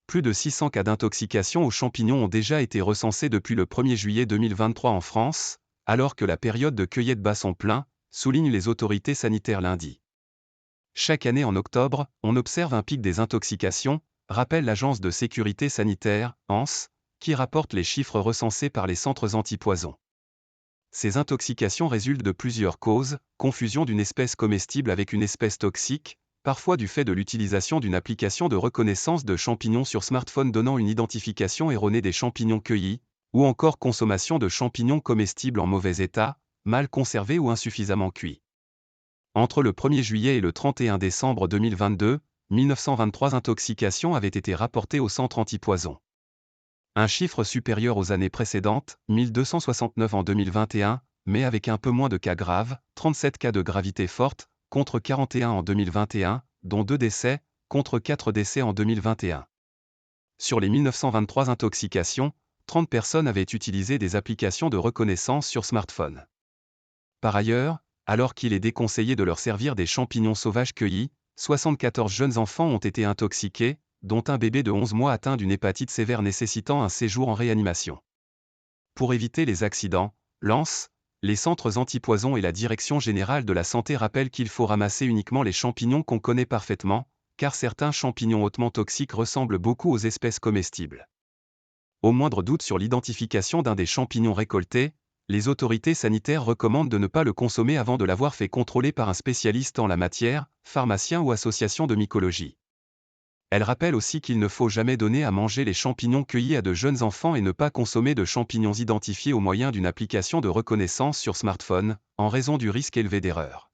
plus de 600 cas d'intoxication aux champignons ont déjà été recensés depuis le 1er juillet 2023 en France, alors que la période de cueillette bat son plein, soulignent les autorités sanitaires lundi. Chaque année en octobre, on observe un pic des intoxications, rappelle l'Agence de sécurité sanitaire, ANS, qui rapporte les chiffres recensés par les centres antipoison. Ces intoxications résultent de plusieurs causes: confusion d'une espèce comestible avec une espèce toxique, parfois du fait de l'utilisation d'une application de reconnaissance de champignons sur smartphone donnant une identification erronée des champignons cueillis, ou encore consommation de champignons comestibles en mauvais état, mal conservés ou insuffisamment cuits. Entre le 1er juillet et le 31 décembre 2022, 1923 intoxications avaient été rapportées au centre antipoison. Un chiffre supérieur aux années précédentes, 1269 en 2021, mais avec un peu moins de cas graves, 37 cas de gravité forte, contre 41 en 2021, dont 2 décès, contre 4 décès en 2021. Sur les 1923 intoxications, 30 personnes avaient utilisé des applications de reconnaissance sur smartphone. Par ailleurs, alors qu'il est déconseillé de leur servir des champignons sauvages cueillis, 74 jeunes enfants ont été intoxiqués, dont un bébé de 11 mois atteint d'une hépatite sévère nécessitant un séjour en réanimation. Pour éviter les accidents, l'ANS, les centres antipoison et la Direction générale de la santé rappellent qu'il faut ramasser uniquement les champignons qu'on connaît parfaitement, car certains champignons hautement toxiques ressemblent beaucoup aux espèces comestibles. Au moindre doute sur l'identification d'un des champignons récoltés, les autorités sanitaires recommandent de ne pas le consommer avant de l'avoir fait contrôler par un spécialiste en la matière, pharmacien ou association de mycologie. Elle rappelle aussi qu'il ne faut jamais donner à manger les champignons cueillis à de jeunes enfants et ne pas consommer de champignons identifiés au moyen d'une application de reconnaissance sur smartphone, en raison du risque élevé d'erreur.